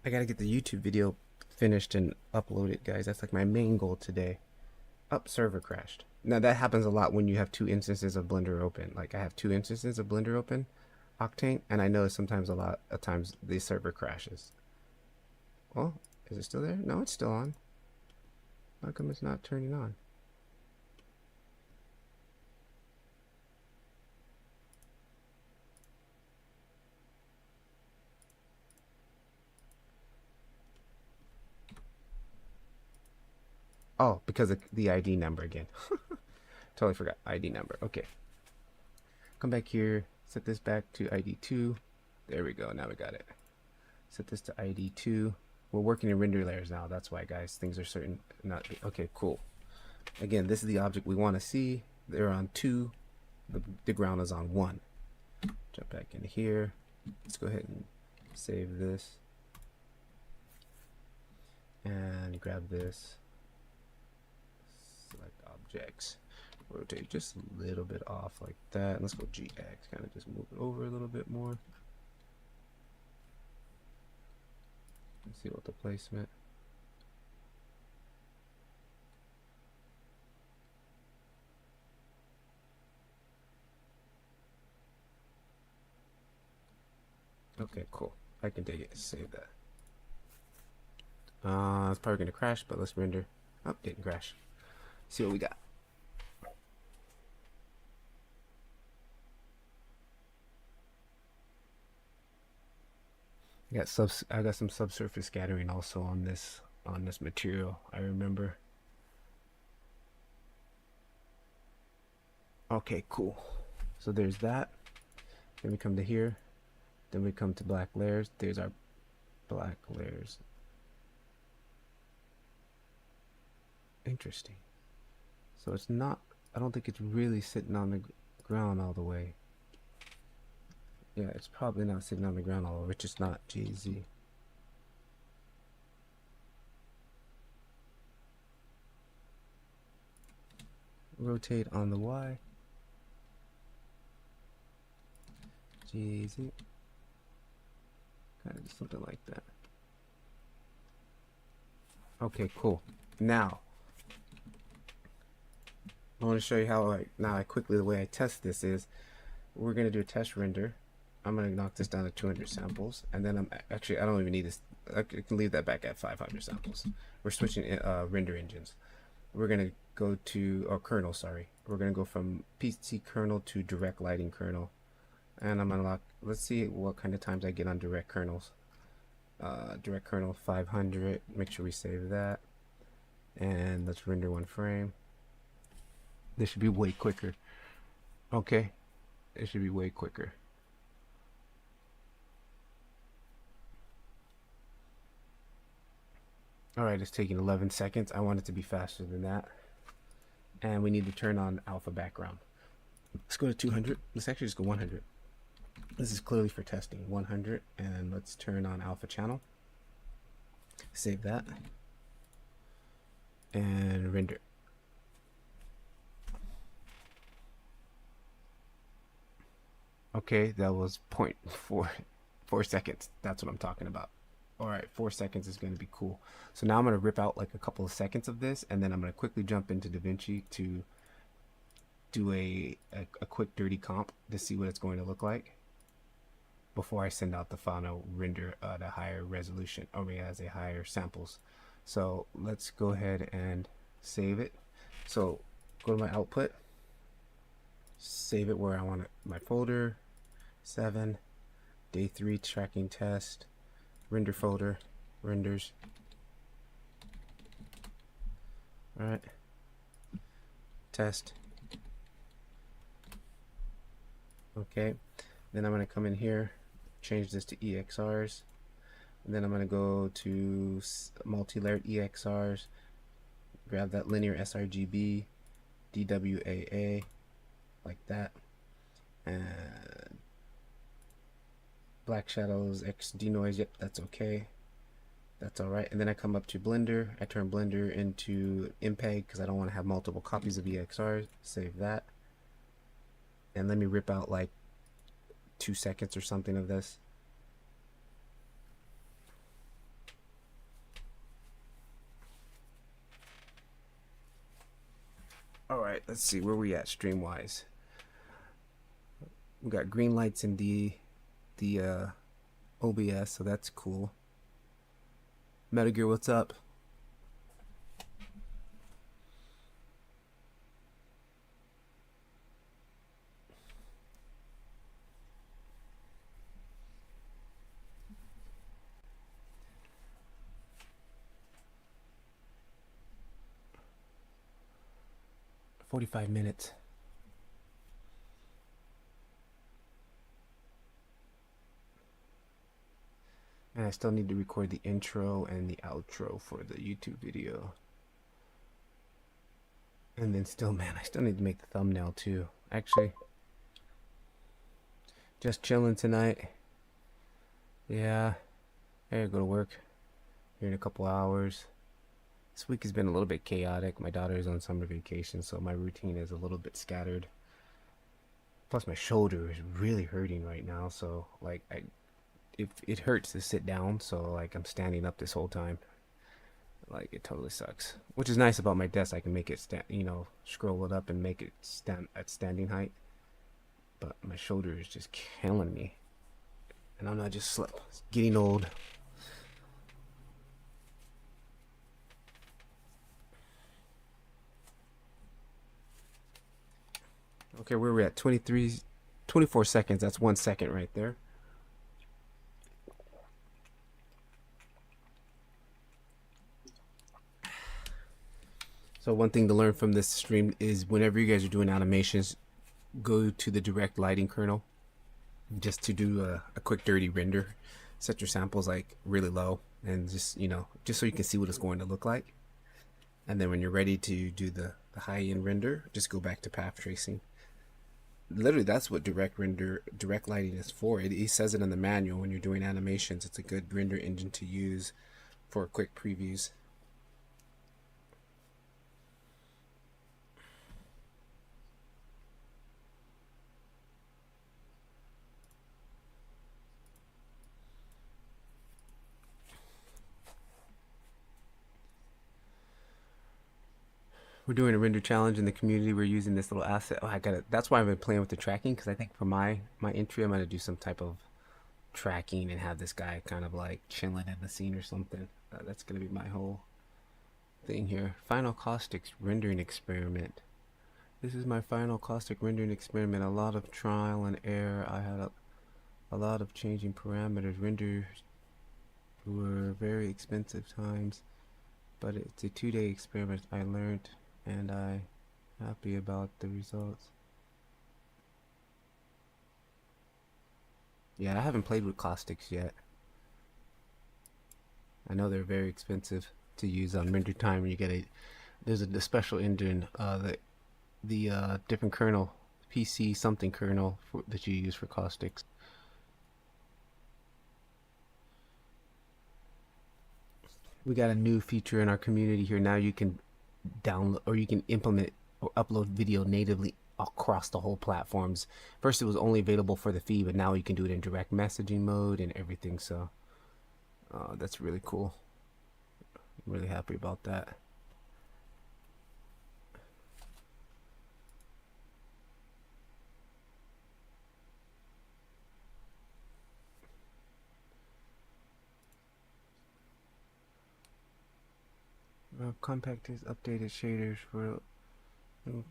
I gotta get the YouTube video finished and uploaded, guys. That's like my main goal today. Server crashed. Now that happens a lot when you have two instances of Blender open. Like I have two instances of Blender open, Octane, and I know sometimes a lot of times the server crashes. Well, is it still there? No, it's still on. How come it's not turning on? Oh, because of the ID number again. Totally forgot. ID number. Okay. Come back here. Set this back to ID 2. There we go. Now we got it. Set this to ID 2. We're working in render layers now. That's why, guys. Things are certain. Not okay. Cool. Again, this is the object we want to see. They're on 2. The ground is on 1. Jump back in here. Let's go ahead and save this. And grab this. Select objects. Rotate just a little bit off like that. Let's go GX. Kind of just move it over a little bit more. see what the placement. Okay, cool. I can take it. Save that. It's probably gonna crash, but let's render. Oh, didn't crash. See what we got. I got some subsurface scattering also on this material. I remember. Okay, cool. So there's that. Then we come to here. Then we come to black layers. There's our black layers. Interesting. So it's not, I don't think it's really sitting on the ground all the way. Yeah, it's probably not sitting on the ground all the way. It's just not JZ. Rotate on the Y. JZ. Kind of something like that. Okay, cool. Now, I want to show you how I quickly, the way I test this is, we're going to do a test render. I'm going to knock this down to 200 samples, and then I don't even need this. I can leave that back at 500 samples. We're switching render engines. We're going to go to, or kernel, sorry. We're going to go from PC kernel to direct lighting kernel. And I'm going to lock, let's see what kind of times I get on direct kernels. Direct kernel 500, make sure we save that. And let's render one frame. This should be way quicker. Okay, it should be way quicker. Alright, it's taking 11 seconds. I want it to be faster than that. And we need to turn on alpha background. Let's go to 200. Let's actually just go 100. This is clearly for testing. 100, and let's turn on alpha channel. Save that. And render. Okay, that was 0.4 seconds. That's what I'm talking about. Alright, 4 seconds is going to be cool. So now I'm going to rip out like a couple of seconds of this, and then I'm going to quickly jump into DaVinci to do a quick dirty comp to see what it's going to look like before I send out the final render at a higher resolution, or as a higher samples. So let's go ahead and save it. So go to my output, save it where I want it, my folder, 7, day 3 tracking test, render folder, renders. Alright, test. Okay, then I'm going to come in here, change this to EXRs, and then I'm going to go to multi-layered EXRs, grab that linear sRGB, DWAA, like that, and black shadows, X denoise, yep, that's okay, that's alright. And then I come up to Blender, I turn Blender into MPEG because I don't want to have multiple copies of EXRs, save that, and let me rip out like 2 seconds or something of this. Alright, let's see where we at stream wise. We got green lights in the OBS, so that's cool. Metal Gear, what's up? "45 minutes. And I still need to record the intro and the outro for the YouTube video. And then still, man, I still need to make the thumbnail too. Actually, just chilling tonight. Yeah, I gotta go to work here in a couple hours. This week has been a little bit chaotic. My daughter is on summer vacation, so my routine is a little bit scattered. Plus my shoulder is really hurting right now, so like it hurts to sit down, so like I'm standing up this whole time. Like it totally sucks. Which is nice about my desk. I can make it stand, scroll it up and make it stand at standing height. But my shoulder is just killing me, and I'm not just getting old. Okay, where we're at 24 seconds. That's 1 second right there. So one thing to learn from this stream is whenever you guys are doing animations, go to the direct lighting kernel just to do a quick dirty render. Set your samples like really low, and just so you can see what it's going to look like. And then when you're ready to do the high-end render, just go back to path tracing. Literally, that's what direct lighting is for. It says it in the manual. When you're doing animations, it's a good render engine to use for quick previews. We're doing a render challenge in the community. We're using this little asset. Oh, I got it. That's why I've been playing with the tracking, because I think for my entry, I'm gonna do some type of tracking and have this guy kind of like chilling in the scene or something. That's gonna be my whole thing here. Final caustics rendering experiment. This is my final caustic rendering experiment. A lot of trial and error. I had a lot of changing parameters. Renders were very expensive times, but it's a 2-day experiment. I learned, and I'm happy about the results. Yeah, I haven't played with caustics yet. I know they're very expensive to use on render time. When you get there's a special engine, the different kernel, PC something kernel that you use for caustics. We got a new feature in our community here. Now you can download, or you can implement or upload video natively across the whole platforms. First it was only available for the feed, but now you can do it in direct messaging mode and everything. So that's really cool. I'm really happy about that. Compact is updated shaders for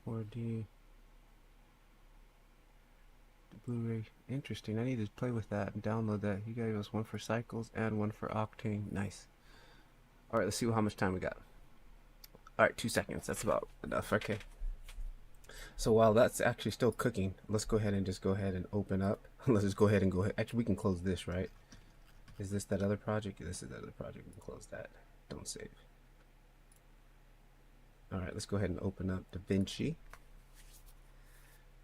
4D Blu-ray. Interesting. I need to play with that and download that. You gave us one for Cycles and one for Octane. Nice. Alright, let's see how much time we got. Alright, 2 seconds. That's about enough. Okay. So while that's actually still cooking, let's go ahead and just go ahead and open up. Let's just go ahead and Actually, we can close this, right? Is this that other project? This is that other project. We can close that. Don't save. Alright, let's go ahead and open up DaVinci.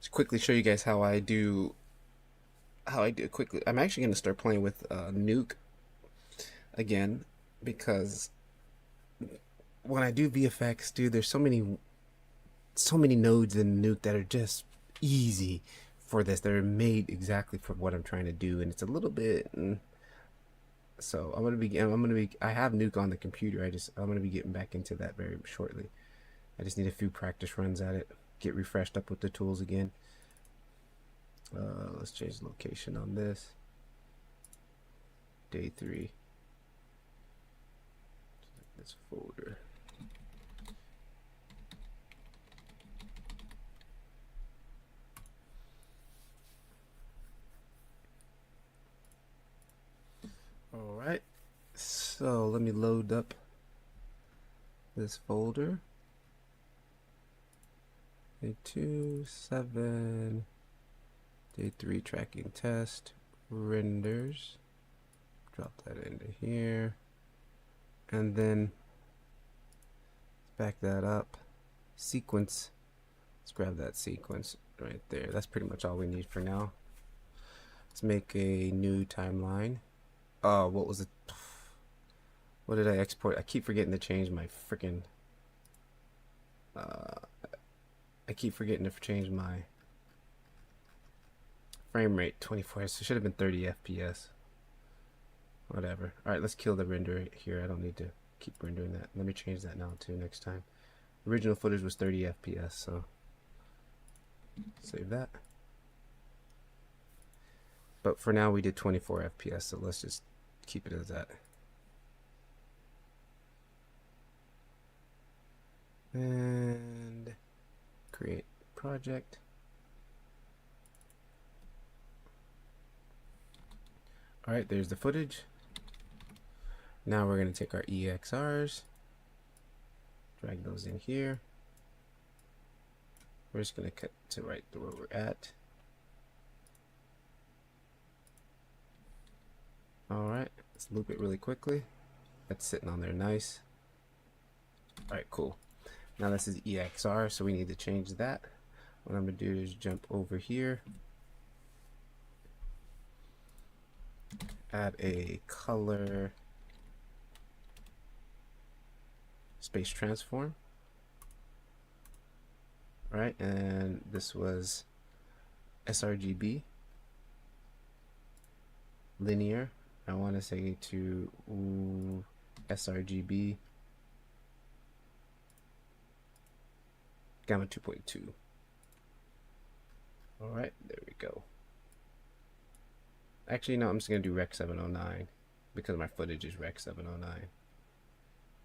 Just quickly show you guys how I do it quickly. I'm actually going to start playing with Nuke again, because when I do VFX, dude, there's so many nodes in Nuke that are just easy for this. They're made exactly for what I'm trying to do, and it's a little bit. So I have Nuke on the computer. I'm gonna be getting back into that very shortly. I just need a few practice runs at it, get refreshed up with the tools again. Let's change the location on this. Day 3. This folder. All right, so let me load up this folder. Day 2, 7, day 3 tracking test, renders. Drop that into here, and then back that up. Sequence. Let's grab that sequence right there. That's pretty much all we need for now. Let's make a new timeline. What was it? What did I export? I keep forgetting to change my freaking. I keep forgetting to change my frame rate. 24. So it should have been 30 FPS. Whatever. Alright, let's kill the render here. I don't need to keep rendering that. Let me change that now too next time. Original footage was 30 FPS, so save that. But for now we did 24 FPS, so let's just keep it as that. And create project. Alright, there's the footage. Now we're going to take our EXRs, drag those in here. We're just going to cut to right where we're at. Alright, let's loop it really quickly. That's sitting on there nice. Alright, cool. Now this is EXR, so we need to change that. What I'm going to do is jump over here, add a color space transform. Right, and this was sRGB linear. I want to say to sRGB gamma 2.2. All right, there we go. Actually, no, I'm just gonna do Rec 709 because my footage is Rec 709.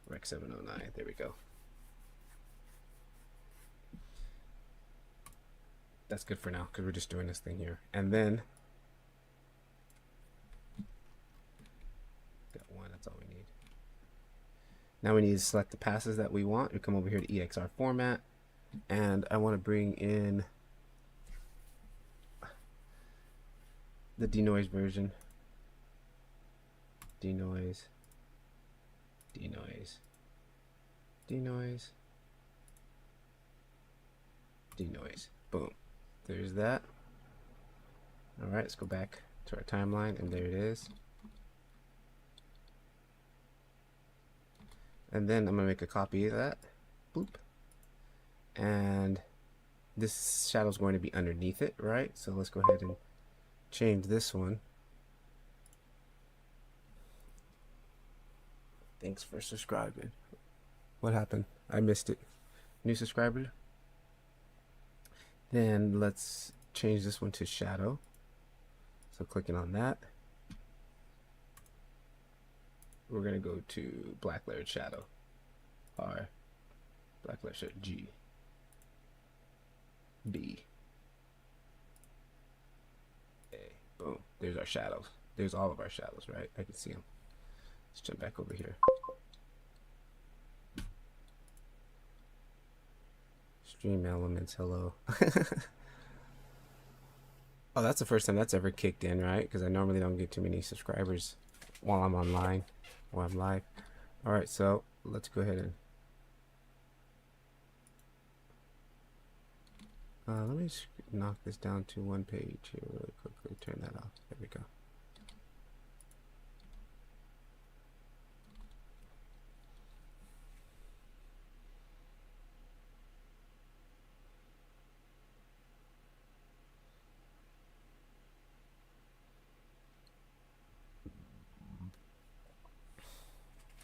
Rec 709. There we go. That's good for now because we're just doing this thing here. And then got one. That's all we need. Now we need to select the passes that we want. We come over here to EXR format, and I want to bring in the denoise version. Denoise. Denoise. Denoise. Denoise. Boom. There's that. Alright, let's go back to our timeline, and there it is. And then I'm going to make a copy of that. Boop. And this shadow is going to be underneath it, right? So let's go ahead and change this one. Thanks for subscribing. What happened? I missed it. New subscriber. Then let's change this one to shadow. So clicking on that, we're going to go to black layered shadow. R. Black layered shadow. G. B. A. Boom. There's our shadows. There's all of our shadows, right? I can see them. Let's jump back over here. Stream elements, hello. Oh, that's the first time that's ever kicked in, right? Because I normally don't get too many subscribers while I'm online, while I'm live. Alright, so let's go ahead and let me just knock this down to one page here really quickly. Turn that off. There we go.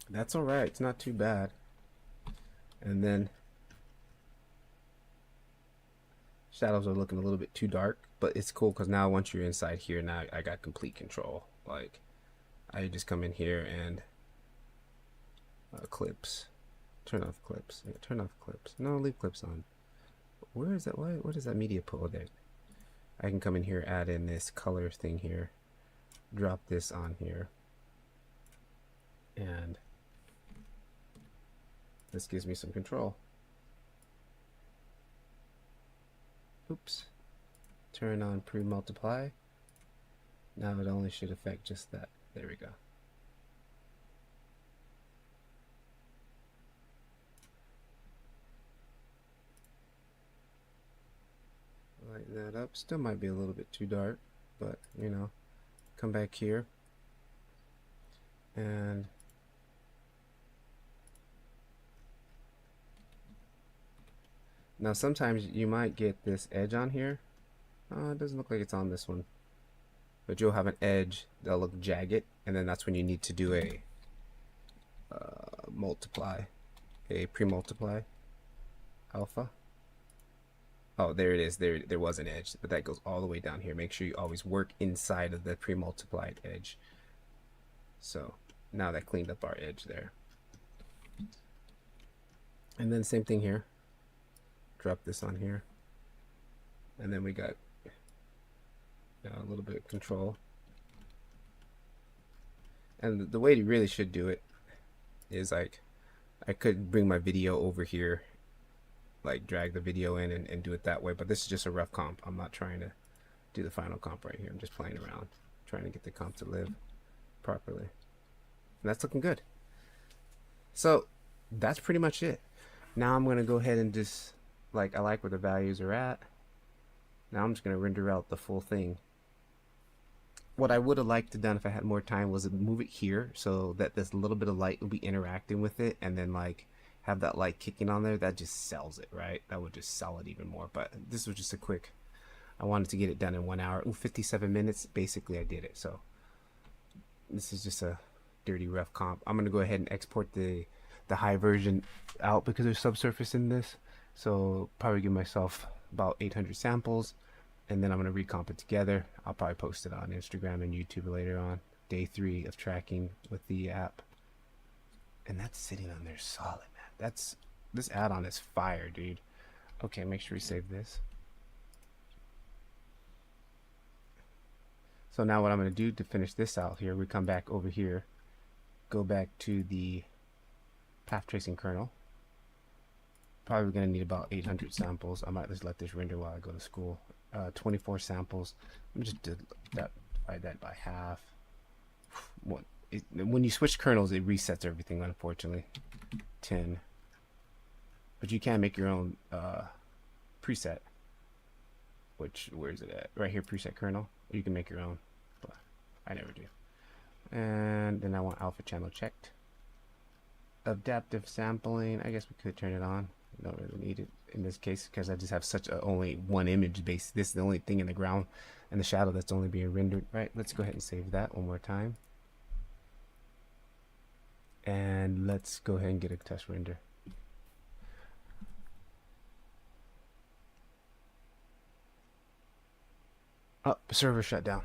That's alright, it's not too bad. And then shadows are looking a little bit too dark, but it's cool because now once you're inside here, now I got complete control. Like, I just come in here and clips, turn off clips. Yeah, turn off clips. No, leave clips on. Where is that? What is that media pull there? I can come in here, add in this color thing here, drop this on here, and this gives me some control. Oops. Turn on pre-multiply. Now it only should affect just that. There we go. Lighten that up. Still might be a little bit too dark, but you know, come back here and now sometimes you might get this edge on here. It doesn't look like it's on this one. but you'll have an edge that'll look jagged, and then that's when you need to do a multiply, a pre-multiply alpha. Oh, there it is. There was an edge, but that goes all the way down here. Make sure you always work inside of the pre-multiplied edge. So now that cleaned up our edge there. And then same thing here. Drop this on here. And then we got a little bit of control. And the way you really should do it is like, I could bring my video over here, like drag the video in and do it that way, but this is just a rough comp. I'm not trying to do the final comp right here. I'm just playing around, trying to get the comp to live properly. And that's looking good. So that's pretty much it. Now I'm going to go ahead and just, like, I like where the values are at. Now I'm just going to render out the full thing. What I would have liked to done if I had more time was move it here so that this little bit of light will be interacting with it, and then like have that light kicking on there. That just sells it, right? That would just sell it even more. But this was just a quick, I wanted to get it done in 1 hour. Ooh, 57 minutes. Basically I did it. So this is just a dirty rough comp. I'm gonna go ahead and export the high version out because there's subsurface in this. So probably give myself about 800 samples, and then I'm going to recomp it together. I'll probably post it on Instagram and YouTube later on. Day 3 of tracking with the app. And that's sitting on there solid, man. This add-on is fire, dude. Okay, make sure we save this. So now what I'm going to do to finish this out here, we come back over here, go back to the path tracing kernel. Probably going to need about 800 samples. I might just let this render while I go to school. 24 samples. I'm just divide that by half. When you switch kernels, it resets everything, unfortunately. 10. But you can make your own preset. Where is it at? Right here, preset kernel. You can make your own, but I never do. And then I want alpha channel checked. Adaptive sampling, I guess we could turn it on. Don't really need it in this case because I just have such a only one image base. This is the only thing in the ground and the shadow that's only being rendered. Right, let's go ahead and save that one more time. And let's go ahead and get a test render. Oh, server shut down.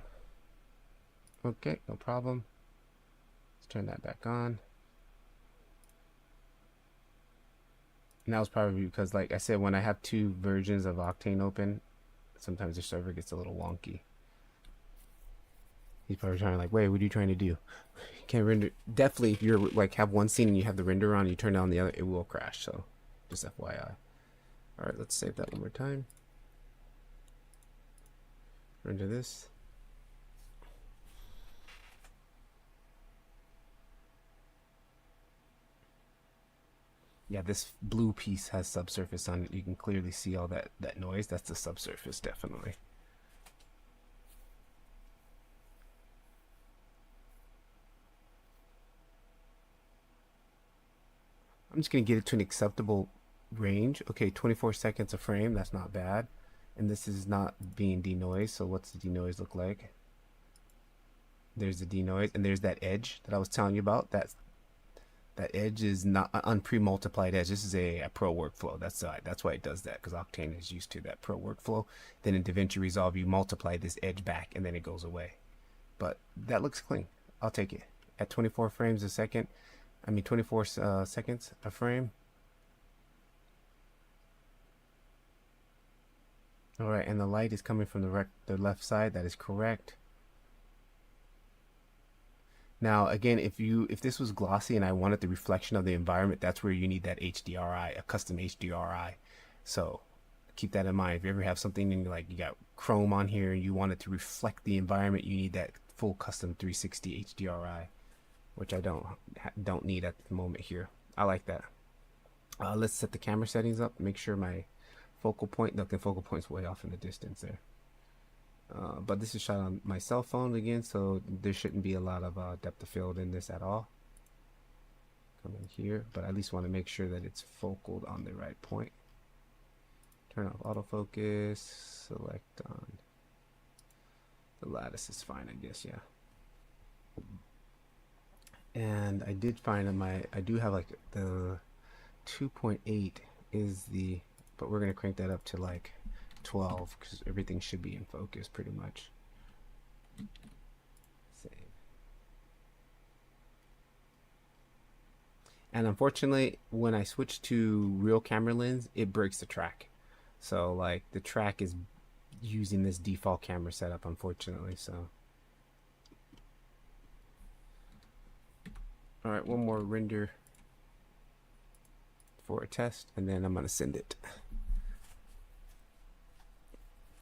Okay, no problem. Let's turn that back on. And that was probably because, like I said, when I have 2 versions of Octane open, sometimes the server gets a little wonky. He's probably trying to like, wait, what are you trying to do? You can't render. Definitely, if you're like have one scene and you have the render on, you turn down the other, it will crash. So, just FYI. All right, let's save that one more time. Render this. Yeah, this blue piece has subsurface on it. You can clearly see all that noise. That's the subsurface, definitely. I'm just going to get it to an acceptable range. Okay, 24 seconds a frame. That's not bad. And this is not being denoised. So what's the denoise look like? There's the denoise. And there's that edge that I was telling you about. That edge is not an unpre-multiplied edge. This is a pro workflow. That's why it does that, because Octane is used to that pro workflow. Then in DaVinci Resolve, you multiply this edge back, and then it goes away. But that looks clean. I'll take it. At 24 frames a second, 24 seconds a frame. All right, and the light is coming from the left side. That is correct. Now, again, if this was glossy and I wanted the reflection of the environment, that's where you need that HDRI, a custom HDRI. So keep that in mind. If you ever have something and you got chrome on here and you want it to reflect the environment, you need that full custom 360 HDRI, which I don't need at the moment here. I like that. Let's set the camera settings up. Make sure my focal point, look, the focal point's way off in the distance there. But this is shot on my cell phone again, so there shouldn't be a lot of depth of field in this at all. Come in here, but I at least want to make sure that it's focaled on the right point. Turn off autofocus, select on The lattice is fine, I guess, yeah. And I did find on my, I do have like the 2.8 is the, but we're gonna crank that up to like 12 because everything should be in focus pretty much. Save. And unfortunately, when I switch to real camera lens, it breaks the track. So like the track is using this default camera setup, unfortunately. So all right, one more render for a test, and then I'm gonna send it.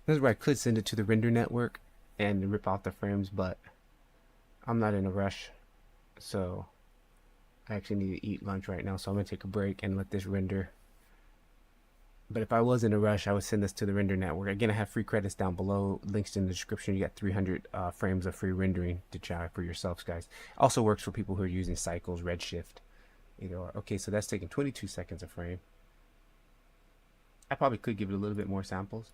This is where I could send it to the render network and rip off the frames, but I'm not in a rush, so I actually need to eat lunch right now, so I'm gonna take a break and let this render. But if I was in a rush, I would send this to the render network. Again, I have free credits down below, links in the description. You got 300 frames of free rendering to try for yourselves, guys. Also works for people who are using Cycles, Redshift, either or. Okay, so that's taking 22 seconds a frame. I probably could give it a little bit more samples.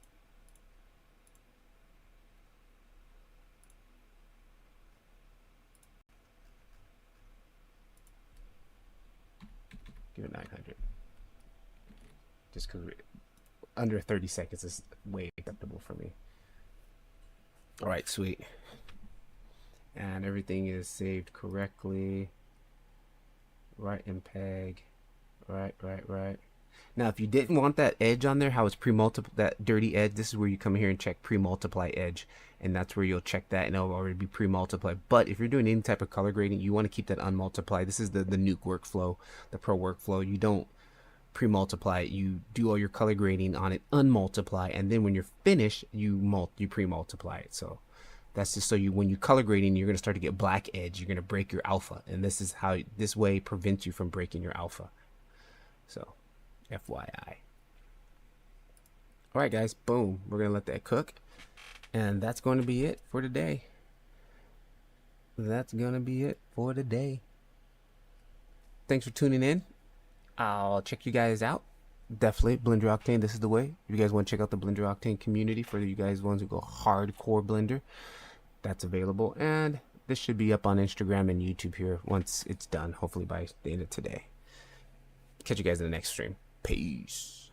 Give it 900. Just because under 30 seconds is way acceptable for me. All right, sweet. And everything is saved correctly. Right MPEG. Right. Now, if you didn't want that edge on there, how it's pre-multiply, that dirty edge, this is where you come here and check pre-multiply edge. And that's where you'll check that and it'll already be pre-multiplied. But if you're doing any type of color grading, you want to keep that unmultiplied. This is the nuke workflow, the pro workflow. You don't pre-multiply it. You do all your color grading on it, unmultiply, and then when you're finished, you pre-multiply it. So that's just so you, when you color grading, you're going to start to get black edge. You're going to break your alpha. And this is how, this way prevents you from breaking your alpha. So FYI. All right, guys, boom. We're going to let that cook. And that's going to be it for today. That's going to be it for today. Thanks for tuning in. I'll check you guys out. Definitely Blender Octane, this is the way. If you guys want to check out the Blender Octane community, for you guys ones who go hardcore Blender, that's available. And this should be up on Instagram and YouTube here once it's done, hopefully by the end of today. Catch you guys in the next stream. Peace.